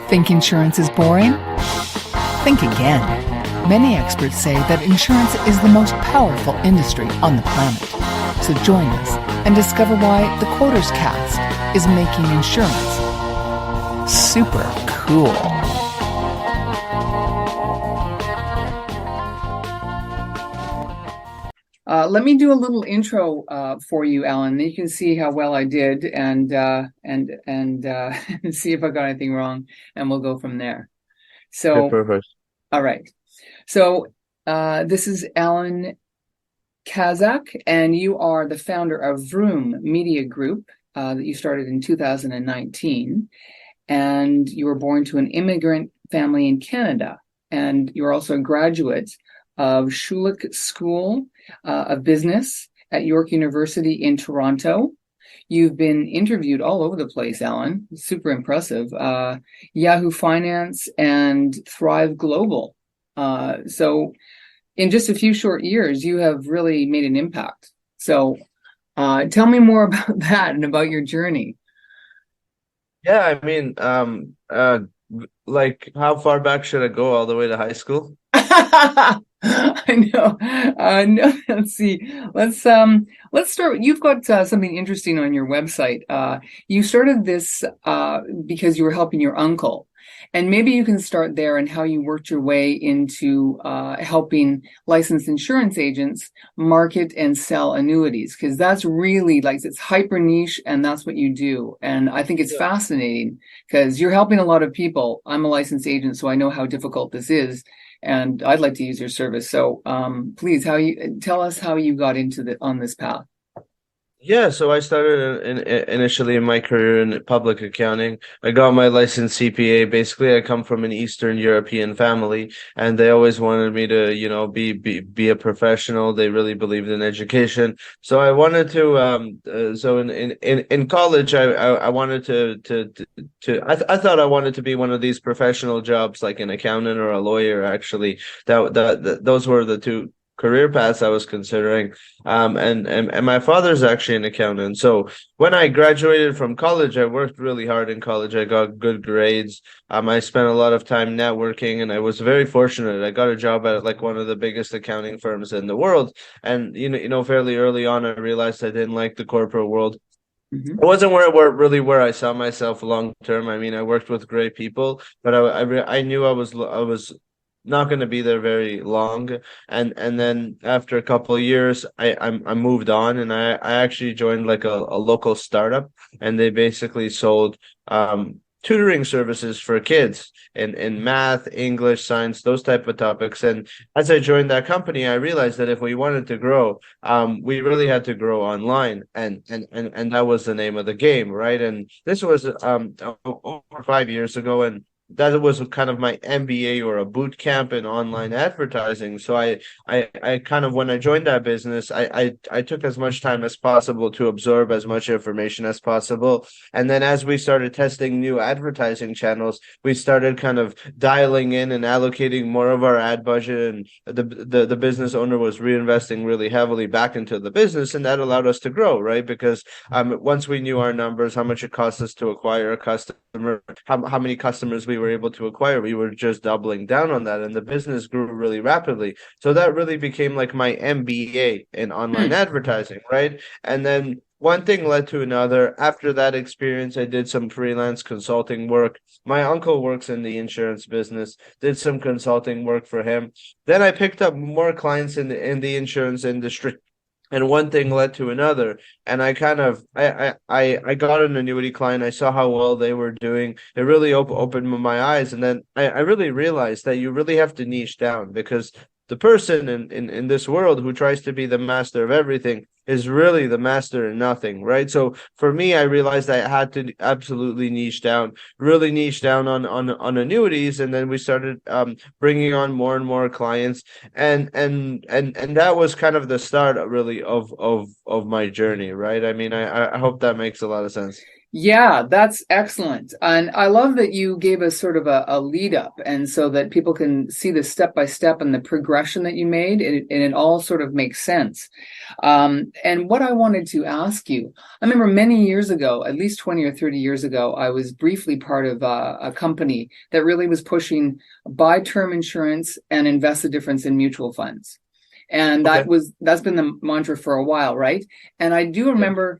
Think insurance is boring? Think again. Many experts say that insurance is the most powerful industry on the planet. So join us and discover why the Quoters Cast is making insurance super cool. Let me do a little intro for you, Allan. You can see how well I did, and see if I got anything wrong, and we'll go from there. So, yeah, perfect. All right. So, this is Allan Khazak, and you are the founder of VroomMediaGroup that you started in 2019, and you were born to an immigrant family in Canada, and you're also a graduate of Schulich School of Business at York University in Toronto. You've been interviewed all over the place, Allan. Super impressive. Yahoo Finance and Thrive Global. So in just a few short years, you have really made an impact. So tell me more about that and about your journey. Yeah, I mean, like how far back should I go? All the way to high school? I know. No, let's see. Let's start. You've got something interesting on your website. You started this because you were helping your uncle, and maybe you can start there and how you worked your way into helping licensed insurance agents market and sell annuities, because that's really like it's hyper niche, and that's what you do. And I think it's fascinating because you're helping a lot of people. I'm a licensed agent, so I know how difficult this is. And I'd like to use your service. So please, tell us how you got into on this path. Yeah, so I started initially in my career in public accounting. I got my license CPA. Basically, I come from an Eastern European family, and they always wanted me to, be a professional. They really believed in education. So I wanted to. So in college, I wanted I thought I wanted to be one of these professional jobs, like an accountant or a lawyer. Actually, those were the two career paths I was considering. And my father's actually an accountant. So when I graduated from college, I worked really hard in college. I got good grades. I spent a lot of time networking, and I was very fortunate. I got a job at like one of the biggest accounting firms in the world. And fairly early on, I realized I didn't like the corporate world. Mm-hmm. It wasn't where I saw myself long term. I mean, I worked with great people, but I knew I was not going to be there very long, and then after a couple of years I moved on, and I actually joined like a local startup, and they basically sold tutoring services for kids in math, English, science, those type of topics. And as I joined that company, I realized that if we wanted to grow, we really had to grow online, and that was the name of the game, right? And this was over 5 years ago, and that was kind of my MBA or a boot camp in online advertising. So I kind of, when I joined that business, I took as much time as possible to absorb as much information as possible. And then as we started testing new advertising channels, we started kind of dialing in and allocating more of our ad budget. And the business owner was reinvesting really heavily back into the business, and that allowed us to grow, right? Because once we knew our numbers, how much it cost us to acquire a customer, how many customers we were able to acquire, we were just doubling down on that, and the business grew really rapidly. So that really became like my MBA in online advertising, right? And then one thing led to another. After that experience, I did some freelance consulting work. My uncle works in the insurance business, did some consulting work for him. Then I picked up more clients in the insurance industry, and one thing led to another, and I kind of I got an annuity client. I saw how well they were doing. It really opened my eyes, and then I really realized that you really have to niche down, because the person in this world who tries to be the master of everything is really the master in nothing, right? So for me, I realized I had to absolutely niche down, really niche down on annuities, and then we started bringing on more and more clients, and that was kind of the start, really, of my journey, right? I mean, I hope that makes a lot of sense. Yeah, that's excellent. And I love that you gave us sort of a lead up, and so that people can see the step by step and the progression that you made, and it all sort of makes sense. And what I wanted to ask you, I remember many years ago, at least 20 or 30 years ago, I was briefly part of a company that really was pushing buy term insurance and invest the difference in mutual funds. And Okay. that's been the mantra for a while, right? And I do Yeah. remember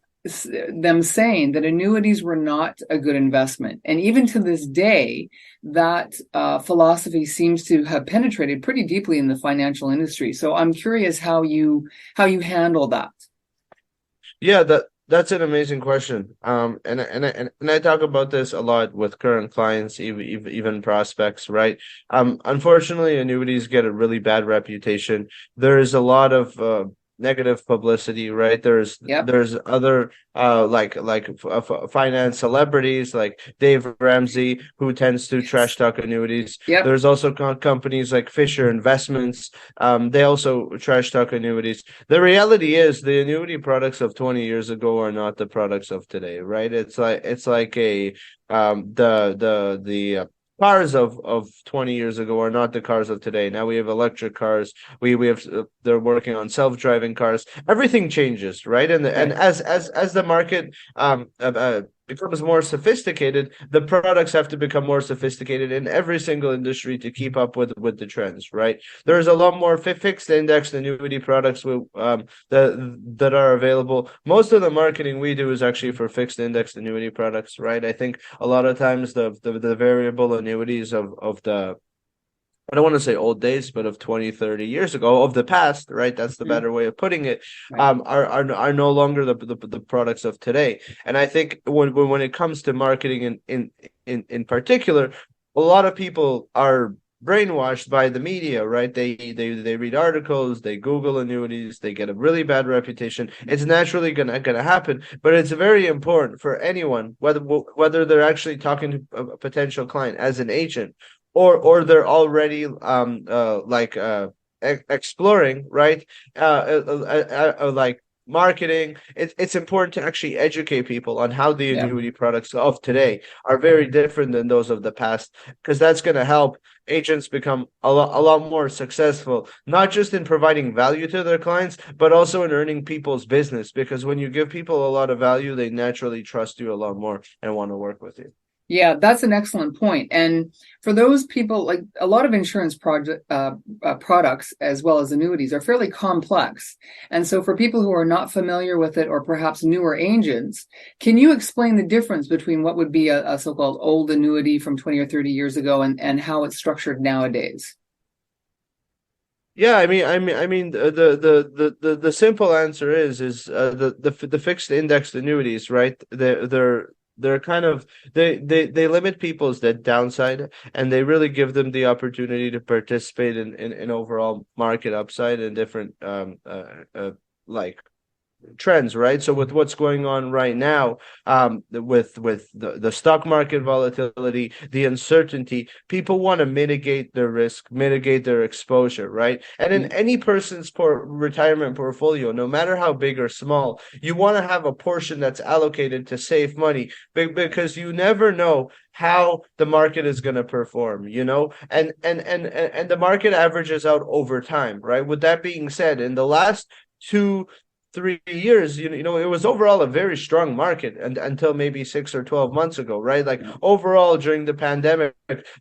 them saying that annuities were not a good investment. And even to this day, that philosophy seems to have penetrated pretty deeply in the financial industry. So I'm curious how you handle that. Yeah, that's an amazing question. And I talk about this a lot with current clients, even prospects, right? Unfortunately, annuities get a really bad reputation. There is a lot of negative publicity, right? Yep. There's other finance celebrities like Dave Ramsey who tends to trash talk annuities. Yep. There's also companies like Fisher Investments. They also trash talk annuities. The reality is the annuity products of 20 years ago are not the products of today, right? It's like a the cars of 20 years ago are not the cars of today. Now we have electric cars. We have they're working on self-driving cars. Everything changes, right? And Right. as the market becomes more sophisticated, the products have to become more sophisticated in every single industry to keep up with the trends, right? There's a lot more fixed index annuity products that are available. Most of the marketing we do is actually for fixed index annuity products, right? I think a lot of times the variable annuities of the I don't want to say old days, but of 20, 30 years ago, of the past, right? That's the Mhm. better way of putting it. Right. Are no longer the products of today. And I think when it comes to marketing in particular, a lot of people are brainwashed by the media, right? They read articles, they Google annuities, they get a really bad reputation. It's naturally gonna happen, but it's very important for anyone, whether they're actually talking to a potential client as an agent or they're already exploring, right? Like marketing. It's important to actually educate people on how the Yeah. annuity products of today are very different than those of the past, because that's going to help agents become a lot more successful, not just in providing value to their clients, but also in earning people's business. Because when you give people a lot of value, they naturally trust you a lot more and want to work with you. Yeah, that's an excellent point. And for those people, like a lot of insurance products, as well as annuities, are fairly complex. And so, for people who are not familiar with it, or perhaps newer agents, can you explain the difference between what would be a so-called old annuity from 20 or 30 years ago, and how it's structured nowadays? Yeah, I mean, the simple answer is the fixed indexed annuities, right? They're kind of they limit people's debt downside, and they really give them the opportunity to participate in overall market upside and different like trends, right? So with what's going on right now, with the stock market volatility, the uncertainty, people want to mitigate their risk, mitigate their exposure, right? And in any person's retirement portfolio, no matter how big or small, you want to have a portion that's allocated to save money, because you never know how the market is going to perform, and the market averages out over time, right? With that being said, in the last 2 3 years, it was overall a very strong market, and until maybe 6 or 12 months ago, right? Like overall during the pandemic,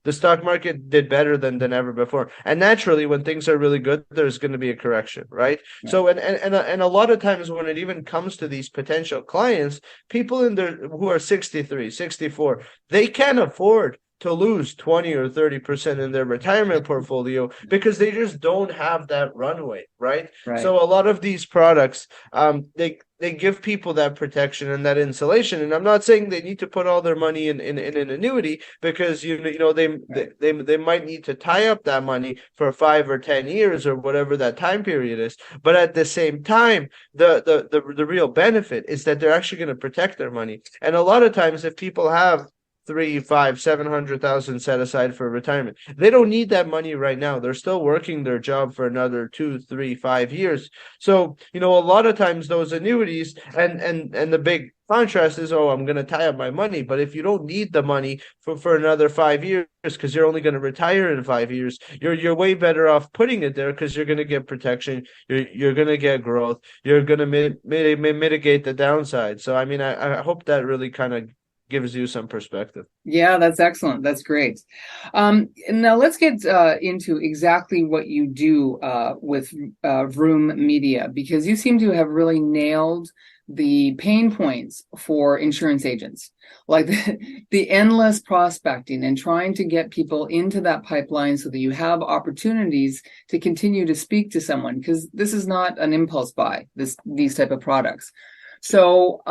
the stock market did better than ever before. And naturally, when things are really good, there's going to be a correction, right? Right. So and a lot of times when it even comes to these potential clients, people in their who are 63, 64, they can't afford to lose 20 or 30% in their retirement portfolio because they just don't have that runway, right? Right. So a lot of these products, they give people that protection and that insulation. And I'm not saying they need to put all their money in an annuity, because Right. they might need to tie up that money for 5 or 10 years or whatever that time period is. But at the same time, the real benefit is that they're actually going to protect their money. And a lot of times, if people have three, five, 700,000 set aside for retirement, they don't need that money right now. They're still working their job for another 2, 3, 5 years. So, a lot of times those annuities and the big contrast is, oh, I'm going to tie up my money. But if you don't need the money for another 5 years because you're only going to retire in 5 years, you're way better off putting it there because you're going to get protection, you're going to get growth, you're going to mitigate the downside. So I mean, I hope that really kind of gives you some perspective. Yeah, that's excellent. That's great. And now let's get into exactly what you do with Vroom Media, because you seem to have really nailed the pain points for insurance agents, like the endless prospecting and trying to get people into that pipeline so that you have opportunities to continue to speak to someone, because this is not an impulse buy, these type of products. So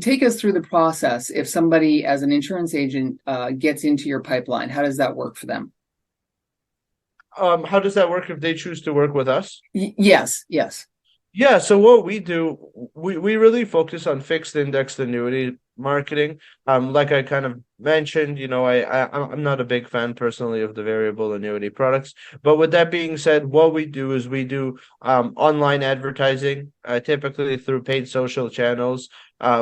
take us through the process. If somebody as an insurance agent gets into your pipeline, how does that work for them? How does that work if they choose to work with us? Yes, yes. Yeah, so what we do, we really focus on fixed indexed annuity marketing. Like I kind of mentioned, I'm not a big fan personally of the variable annuity products. But with that being said, what we do is we do online advertising, typically through paid social channels,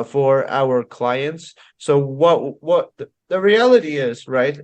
for our clients. So what the reality is, right?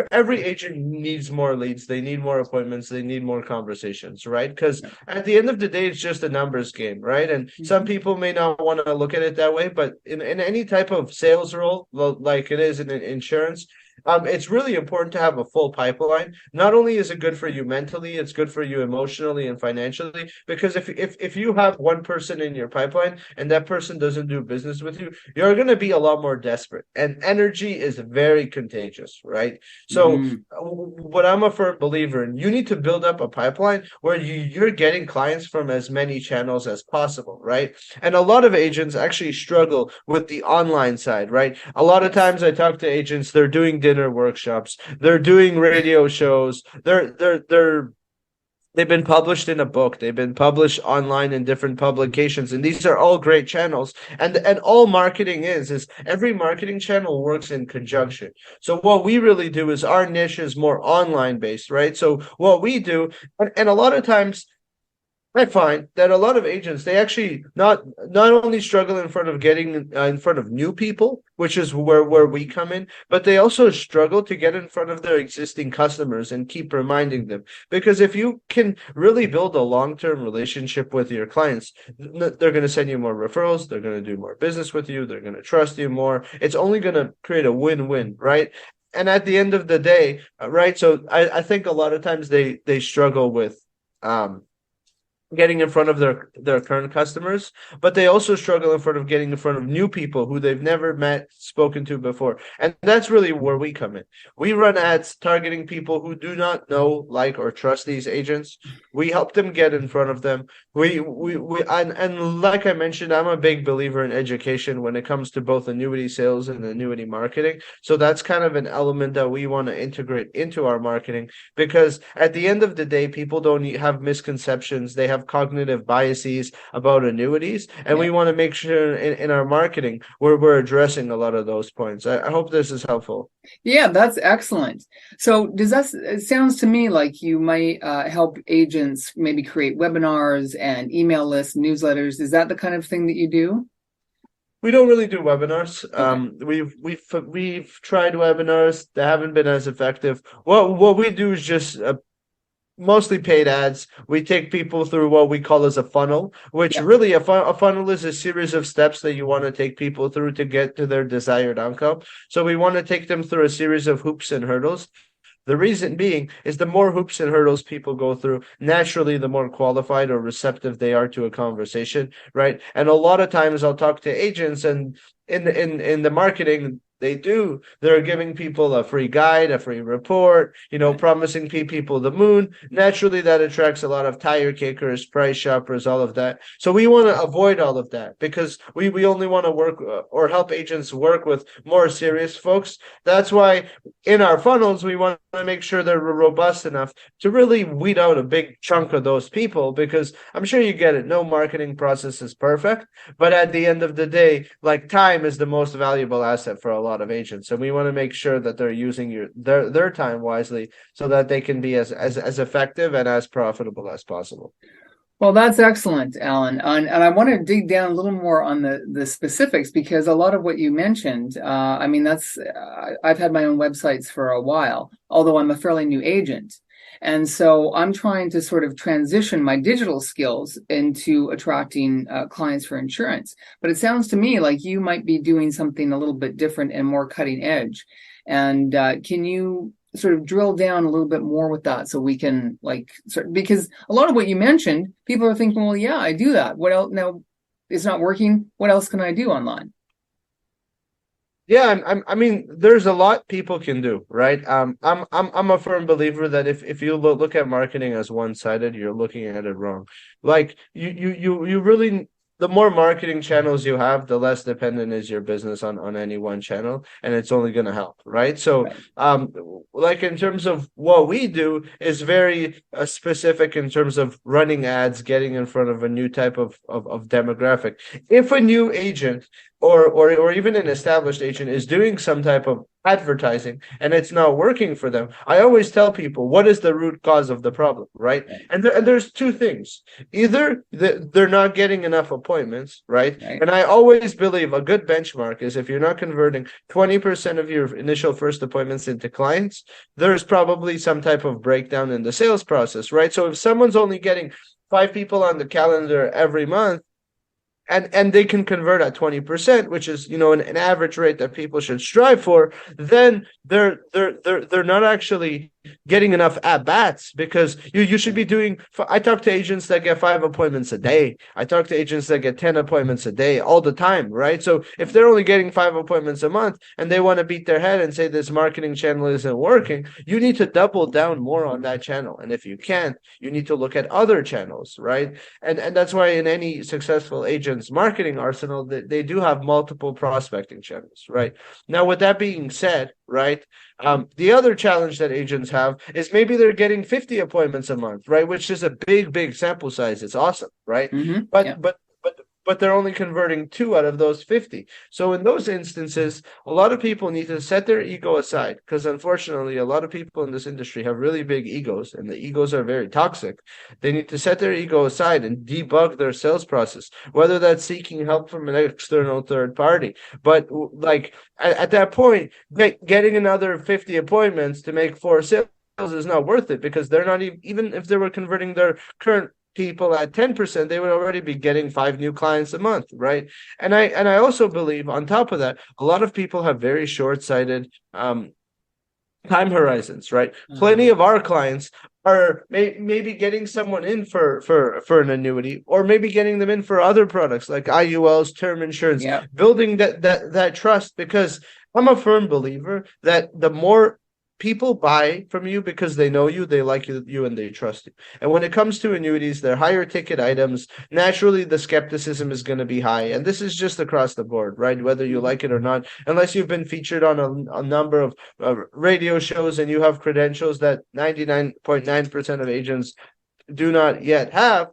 Every agent needs more leads, they need more appointments, they need more conversations, right? Because at the end of the day, it's just a numbers game, right? And some people may not want to look at it that way, but in any type of sales role, like it is in insurance, it's really important to have a full pipeline. Not only is it good for you mentally, it's good for you emotionally and financially. Because if you have one person in your pipeline and that person doesn't do business with you, you're going to be a lot more desperate. And energy is very contagious, right? So what I'm a firm believer in, you need to build up a pipeline where you're getting clients from as many channels as possible, right? And a lot of agents actually struggle with the online side, right? A lot of times I talk to agents, they're doing dinner workshops, they're doing radio shows, they've been published in a book, they've been published online in different publications, and these are all great channels. And all marketing is every marketing channel works in conjunction. So what we really do is our niche is more online based, right? So what we do, and a lot of times I find that a lot of agents, they actually not only struggle in front of getting in front of new people, which is where we come in, but they also struggle to get in front of their existing customers and keep reminding them. Because if you can really build a long-term relationship with your clients, they're going to send you more referrals, they're going to do more business with you, they're going to trust you more. It's only going to create a win-win, right? And at the end of the day, right? So I think a lot of times they struggle with getting in front of their current customers, but they also struggle in front of getting in front of new people who they've never met, spoken to before. And that's really where we come in. We run ads targeting people who do not know, like, or trust these agents. We help them get in front of them. And like I mentioned, I'm a big believer in education when it comes to both annuity sales and annuity marketing. So that's kind of an element that we want to integrate into our marketing, because at the end of the day, people don't have misconceptions. They have cognitive biases about annuities, and we want to make sure in our marketing we're addressing a lot of those points. I hope this is helpful. Yeah, that's excellent. So it sounds to me like you might help agents maybe create webinars and email lists, newsletters. Is that the kind of thing that you do? We don't really do webinars. Okay. We've tried webinars. They haven't been as effective. What we do is just mostly paid ads. We take people through what we call as a funnel, which really a funnel is a series of steps that you want to take people through to get to their desired outcome. So we want to take them through a series of hoops and hurdles. The reason being is the more hoops and hurdles people go through, naturally, the more qualified or receptive they are to a conversation, right? And a lot of times I'll talk to agents, and in the marketing, they're giving people a free guide, a free report, promising people the moon. Naturally, that attracts a lot of tire kickers, price shoppers, all of that. So we want to avoid all of that, because we only want to work or help agents work with more serious folks. That's why in our funnels, we want to make sure they're robust enough to really weed out a big chunk of those people, because I'm sure you get it. No marketing process is perfect, but at the end of the day, like, time is the most valuable asset for a lot of agents, and we want to make sure that they're using their time wisely so that they can be as effective and as profitable as possible. Well, that's excellent, Alan. And I want to dig down a little more on the specifics because a lot of what you mentioned, I mean, I've had my own websites for a while, although I'm a fairly new agent. And so I'm trying to sort of transition my digital skills into attracting clients for insurance. But it sounds to me like you might be doing something a little bit different and more cutting edge. And can you sort of drill down a little bit more with that so we can because a lot of what you mentioned, people are thinking, well, yeah, I do that. What else? Now it's not working. What else can I do online? Yeah, I mean, there's a lot people can do, right? I'm a firm believer that if you look at marketing as one-sided, you're looking at it wrong. Like you really, the more marketing channels you have, the less dependent is your business on any one channel, and it's only going to help, right? So, Right. like in terms of what we do is very specific in terms of running ads, getting in front of a new type of demographic. If a new agent or even an established agent is doing some type of advertising and it's not working for them, I always tell people what is the root cause of the problem, right? Right. And there's two things. Either they're not getting enough appointments, right? Right. And I always believe a good benchmark is if you're not converting 20% of your initial first appointments into clients, there's probably some type of breakdown in the sales process, right? So if someone's only getting 5 people on the calendar every month, and they can convert at 20%, which is an average rate that people should strive for, then they're not actually getting enough at bats, because you should be doing. I talk to agents that get 5 appointments a day. I talk to agents that get 10 appointments a day all the time, right? So if they're only getting 5 appointments a month and they want to beat their head and say this marketing channel isn't working, you need to double down more on that channel. And if you can't, you need to look at other channels, right? And that's why in any successful agent's marketing arsenal, they do have multiple prospecting channels, right? Now, with that being said, right, the other challenge that agents have is maybe they're getting 50 appointments a month, right? Which is a big sample size. It's awesome, right? Mm-hmm. Yeah. But they're only converting 2 out of those 50. So in those instances, a lot of people need to set their ego aside, because unfortunately, a lot of people in this industry have really big egos, and the egos are very toxic. They need to set their ego aside and debug their sales process, whether that's seeking help from an external third party. But like at that point, getting another 50 appointments to make 4 sales is not worth it, because they're not even if they were converting their current people at 10%, they would already be getting 5 new clients a month, right? And I also believe on top of that, a lot of people have very short-sighted time horizons, right? Plenty of our clients are maybe getting someone in for an annuity, or maybe getting them in for other products like IULs, term insurance, Yeah. building that trust, because I'm a firm believer that the more people buy from you because they know you, they like you, and they trust you. And when it comes to annuities, they're higher ticket items. Naturally, the skepticism is going to be high. And this is just across the board, right? Whether you like it or not, unless you've been featured on a number of radio shows and you have credentials that 99.9% of agents do not yet have.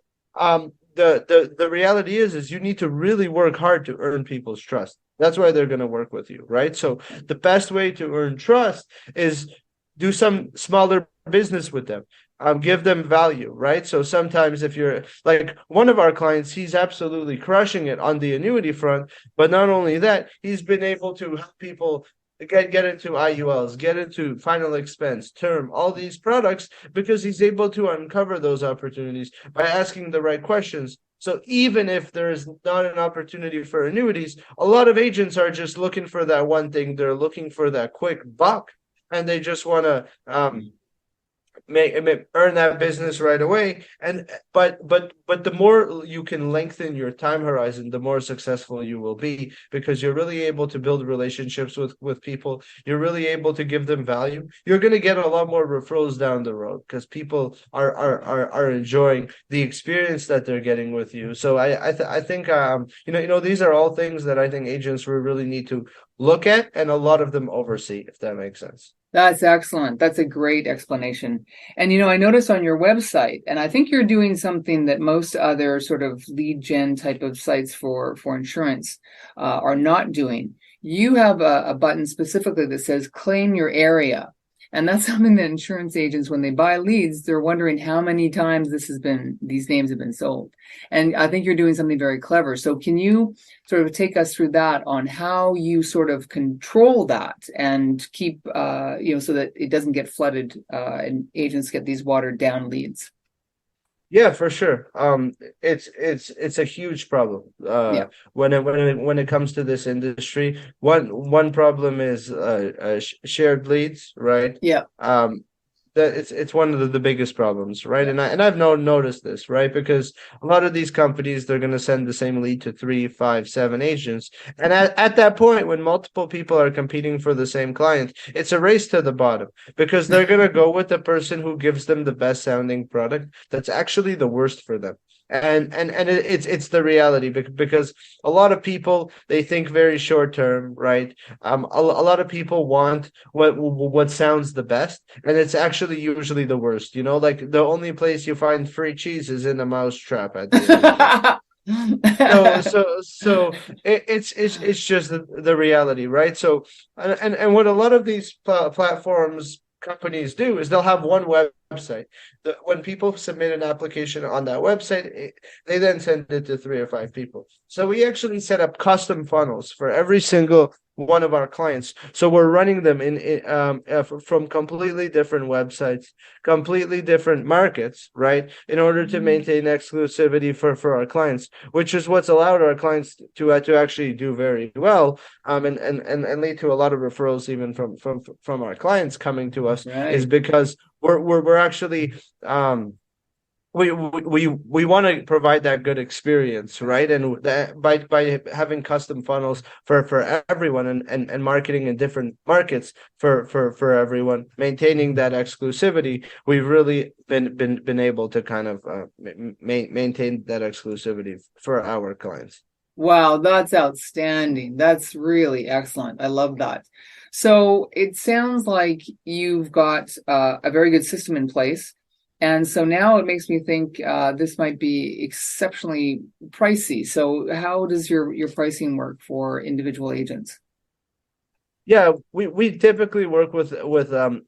The reality is you need to really work hard to earn people's trust. That's why they're going to work with you, right? So the best way to earn trust is do some smaller business with them. Give them value, right? So sometimes if you're like one of our clients, he's absolutely crushing it on the annuity front. But not only that, he's been able to help people get into IULs, get into final expense, term, all these products, because he's able to uncover those opportunities by asking the right questions. So even if there is not an opportunity for annuities, a lot of agents are just looking for that one thing. They're looking for that quick buck, and they just want to earn that business right away. But the more you can lengthen your time horizon, the more successful you will be, because you're really able to build relationships with people. You're really able to give them value. You're going to get a lot more referrals down the road, because people are enjoying the experience that they're getting with you. So I think these are all things that I think agents will really need to look at, and a lot of them oversee, if that makes sense. That's excellent. That's a great explanation. And, I noticed on your website, and I think you're doing something that most other sort of lead gen type of sites for insurance are not doing. You have a button specifically that says claim your area. And that's something that insurance agents, when they buy leads, they're wondering how many times these names have been sold. And I think you're doing something very clever. So can you sort of take us through that on how you sort of control that and keep, so that it doesn't get flooded and agents get these watered down leads? Yeah, for sure. It's a huge problem. Yeah. When it comes to this industry, one problem is shared leads, right? Yeah. That it's one of the biggest problems, right? And I've noticed this, right? Because a lot of these companies, they're going to send the same lead to 3, 5, 7 agents, and at that point, when multiple people are competing for the same client, it's a race to the bottom because they're going to go with the person who gives them the best sounding product that's actually the worst for them. It's the reality because a lot of people, they think very short term, right? A lot of people want what sounds the best, and it's actually usually the worst. Like the only place you find free cheese is in a mousetrap at the end of the day. So it's just the reality, right? So and what a lot of these platforms companies do is they'll have one website. When people submit an application on that website, they then send it to 3 or 5 people. So we actually set up custom funnels for every single one of our clients. So we're running them from completely different websites, completely different markets, right? In order to maintain exclusivity for our clients, which is what's allowed our clients to actually do very well, and lead to a lot of referrals even from our clients coming to us, is Right. because we're actually we want to provide that good experience, right? And that by having custom funnels for everyone and marketing in different markets for everyone, maintaining that exclusivity, we've really been able to kind of maintain that exclusivity for our clients. Wow, that's outstanding. That's really excellent. I love that. So it sounds like you've got a very good system in place. And so now it makes me think this might be exceptionally pricey. So how does your pricing work for individual agents? Yeah, we typically work with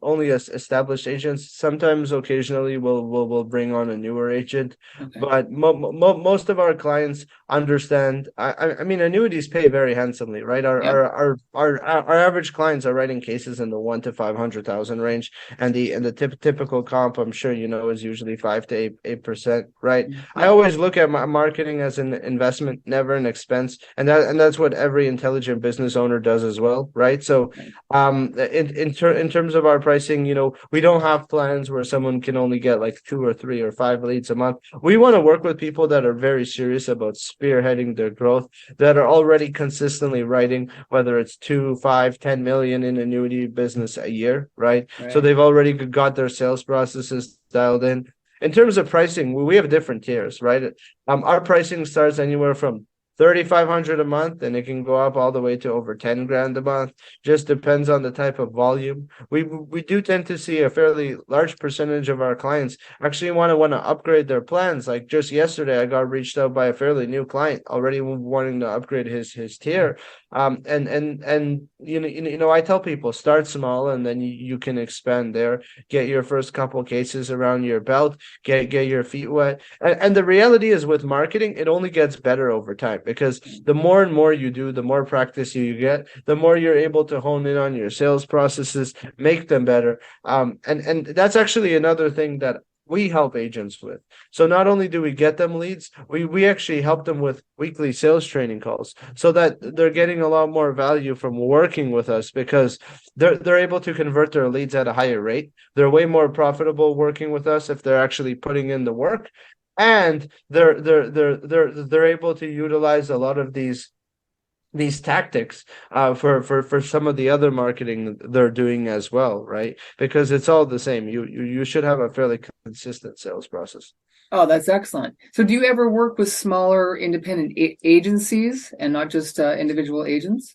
only established agents. Sometimes, occasionally, we'll bring on a newer agent, Okay. but most of our clients understand. I mean, annuities pay very handsomely, right? Yep. Our average clients are writing cases in the 1 to 500,000 range, and the typical comp, I'm sure you know, is usually 5 to 8%, right? I Yep. always look at my marketing as an investment, never an expense, and that's what every intelligent business owner does as well, right? So, Right. in terms of our pricing, we don't have plans where someone can only get like 2 or 3 or 5 leads a month. We want to work with people that are very serious about spearheading their growth, that are already consistently writing, whether it's 2, 5, 10 million in annuity business a year, right? So Right. they've already got their sales processes dialed in. In terms of pricing, we have different tiers, right? Our pricing starts anywhere from 3,500 a month, and it can go up all the way to over 10 grand a month. Just depends on the type of volume. We do tend to see a fairly large percentage of our clients actually want to upgrade their plans. Like just yesterday, I got reached out by a fairly new client already wanting to upgrade his tier. And I tell people start small, and then you can expand there. Get your first couple cases around your belt. Get your feet wet. And the reality is, with marketing, it only gets better over time because the more and more you do, the more practice you get, the more you're able to hone in on your sales processes, make them better. And that's actually another thing that we help agents with. So not only do we get them leads, we actually help them with weekly sales training calls so that they're getting a lot more value from working with us because they're able to convert their leads at a higher rate. They're way more profitable working with us if they're actually putting in the work, and they're able to utilize a lot of these tactics for some of the other marketing they're doing as well, right? Because it's all the same. You should have a fairly consistent sales process. Oh, that's excellent. So do you ever work with smaller independent agencies and not just individual agents?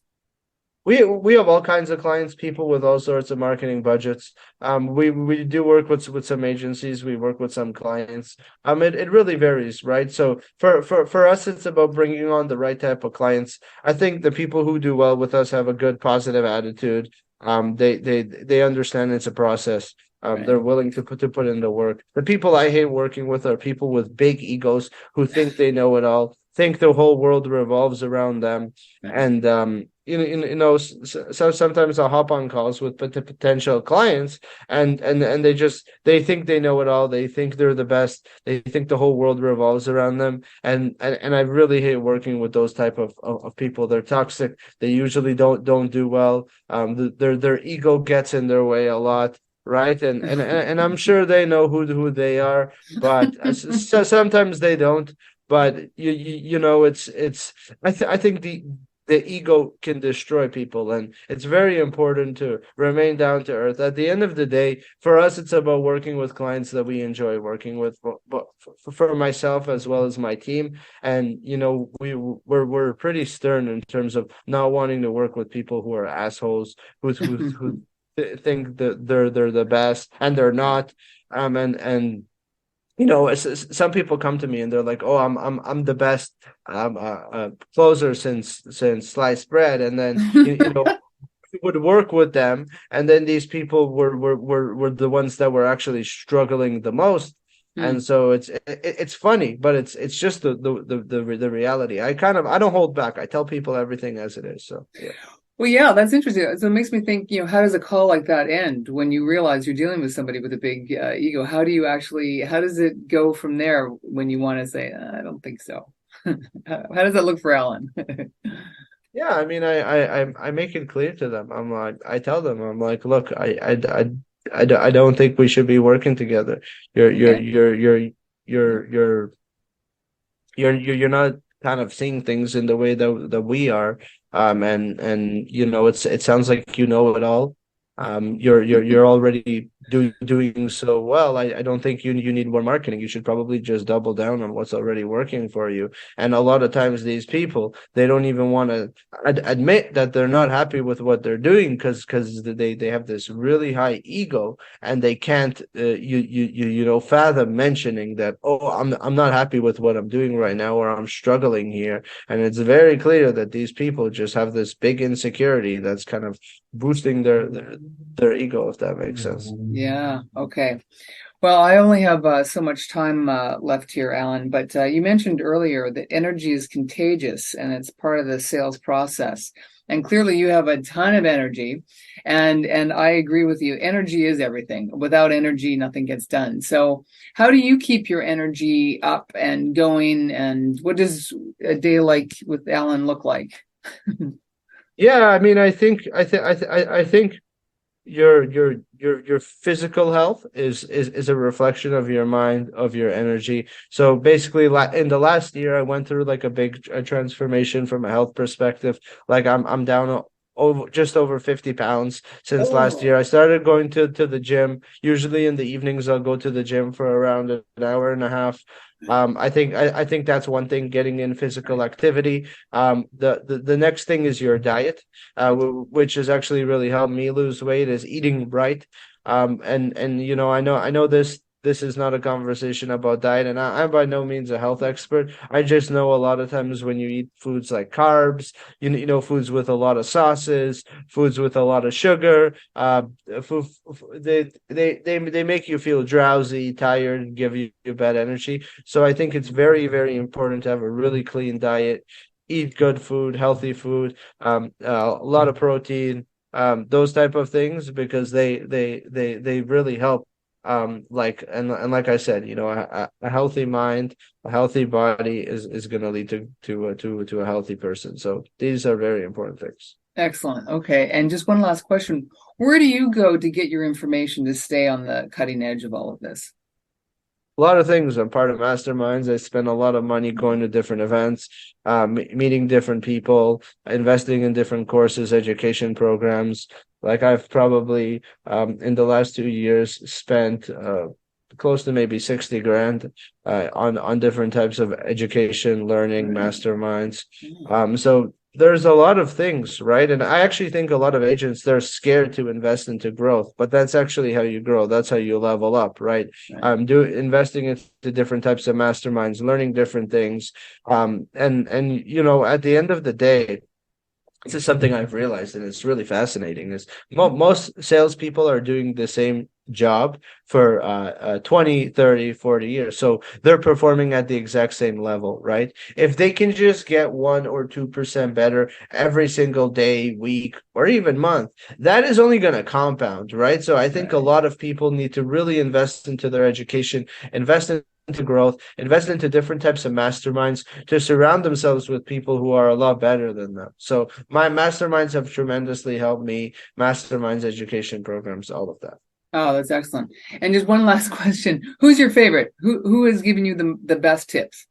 We have all kinds of clients, people with all sorts of marketing budgets. We do work with some agencies. We work with some clients. It really varies, right? So for us, it's about bringing on the right type of clients. I think the people who do well with us have a good positive attitude. They understand it's a process. Right. They're willing to put in the work. The people I hate working with are people with big egos who think they know it all, think the whole world revolves around them, Right. and so sometimes I'll hop on calls with potential clients, and they think they know it all. They think they're the best. They think the whole world revolves around them, and I really hate working with those type of people. They're toxic. They usually don't do well. Their ego gets in their way a lot, right? And I'm sure they know who they are, but so sometimes they don't. But it's I think the ego can destroy people, and it's very important to remain down to earth. At the end of the day, for us, it's about working with clients that we enjoy working with. But for myself as well as my team, and we're pretty stern in terms of not wanting to work with people who are assholes, who think that they're the best and they're not. And some people come to me and they're like, "Oh, I'm the best closer since sliced bread," and then would work with them, and then these people were the ones that were actually struggling the most. Hmm. And so it's funny, but it's just the reality. I don't hold back. I tell people everything as it is. So yeah. Well, yeah, that's interesting. So it makes me think, how does a call like that end when you realize you're dealing with somebody with a big ego? How does it go from there when you want to say, I don't think so? How does that look for Alan? Yeah, I mean, I make it clear to them. I'm like, I tell them, I'm like, look, I don't think we should be working together. You're you're Okay. you're you're you're you're you're not kind of seeing things in the way that we are. And it sounds like you know it all. You're already doing so well. I don't think you need more marketing. You should probably just double down on what's already working for you. And a lot of times these people, they don't even want to admit that they're not happy with what they're doing because they have this really high ego, and they can't fathom mentioning that, oh, I'm not happy with what I'm doing right now, or I'm struggling here. And it's very clear that these people just have this big insecurity that's kind of boosting their ego, if that makes sense. Yeah. Okay. Well, I only have so much time left here, Alan, but you mentioned earlier that energy is contagious and it's part of the sales process. And clearly you have a ton of energy, and I agree with you. Energy is everything. Without energy, nothing gets done. So how do you keep your energy up and going, and what does a day like with Alan look like? Yeah, I mean, I think your physical health is a reflection of your mind, of your energy. So basically, in the last year, I went through like a big transformation from a health perspective. Like I'm down over just over 50 pounds since last Oh, year. I started going to the gym. Usually in the evenings, I'll go to the gym for around an hour and a half. I think that's one thing, getting in physical activity. The next thing is your diet, which has actually really helped me lose weight, is eating right. And I know this is not a conversation about diet, and I'm by no means a health expert. I just know a lot of times when you eat foods like carbs, foods with a lot of sauces, foods with a lot of sugar, they make you feel drowsy, tired, give you bad energy. So I think it's very, very important to have a really clean diet, eat good food, healthy food, a lot of protein, those type of things, because they really help. Like I said, a healthy mind, a healthy body is going to lead to a healthy person. So these are very important things. excellent. Okay. And just one last question. Where do you go to get your information to stay on the cutting edge of all of this? A lot of things. I'm part of masterminds. I spend a lot of money going to different events, meeting different people, investing in different courses, education programs. Like I've probably in the last 2 years spent close to maybe 60 grand on different types of education, learning, masterminds. So there's a lot of things, right? And I actually think a lot of agents, they're scared to invest into growth, but that's actually how you grow. That's how you level up, right? Right. Investing into different types of masterminds, learning different things. And at the end of the day, this is something I've realized, and it's really fascinating, is most salespeople are doing the same job for 20, 30, 40 years. So they're performing at the exact same level, right? If they can just get 1 or 2% better every single day, week, or even month, that is only going to compound, right? So I think a lot of people need to really invest into their education, invest into growth, invest into different types of masterminds to surround themselves with people who are a lot better than them. So my masterminds have tremendously helped me, masterminds, education programs, all of that. Oh, that's excellent. And just one last question. Who's your favorite? Who has given you the best tips?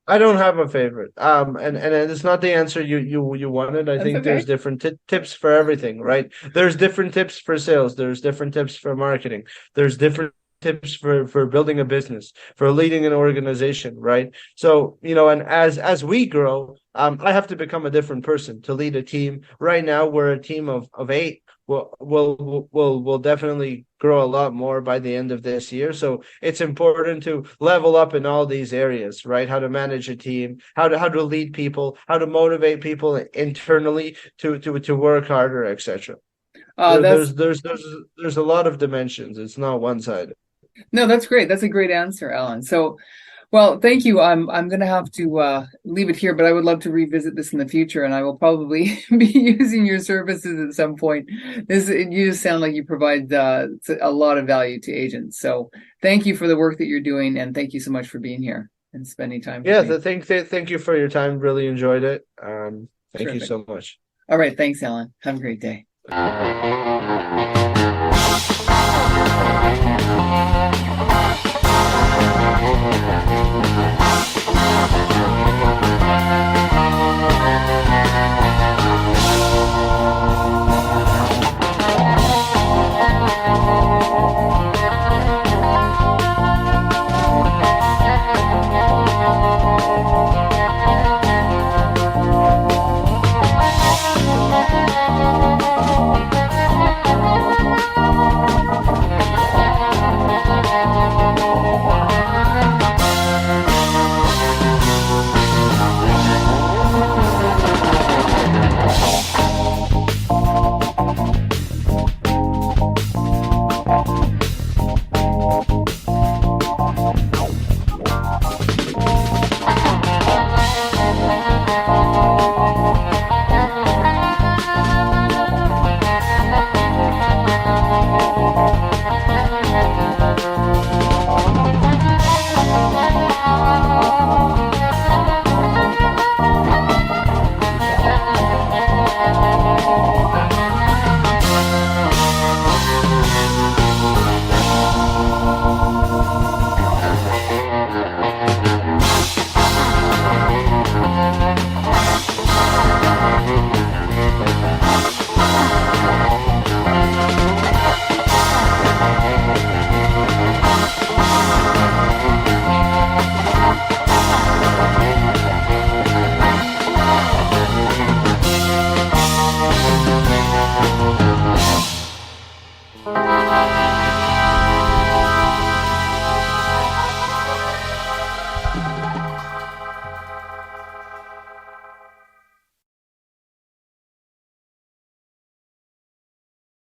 I don't have a favorite. And it's not the answer you wanted. I That's think okay. there's different tips for everything, right? There's different tips for sales. There's different tips for marketing. There's different tips for building a business, for leading an organization, right? So, and as we grow, I have to become a different person to lead a team. Right now, we're a team of 8. We'll definitely grow a lot more by the end of this year. So it's important to level up in all these areas, right? How to manage a team, how to lead people, how to motivate people internally to work harder, etc. Uh, There, that's there's a lot of dimensions. It's not one sided. no, that's great. That's a great answer, Alan. So, well, thank you. I'm going to have to leave it here, but I would love to revisit this in the future, and I will probably be using your services at some point. You just sound like you provide a lot of value to agents. So, thank you for the work that you're doing, and thank you so much for being here and spending time with Yeah, me. thank you for your time. Really enjoyed it. Thank you Terrific. so much. All right, thanks, Alan. Have a great day.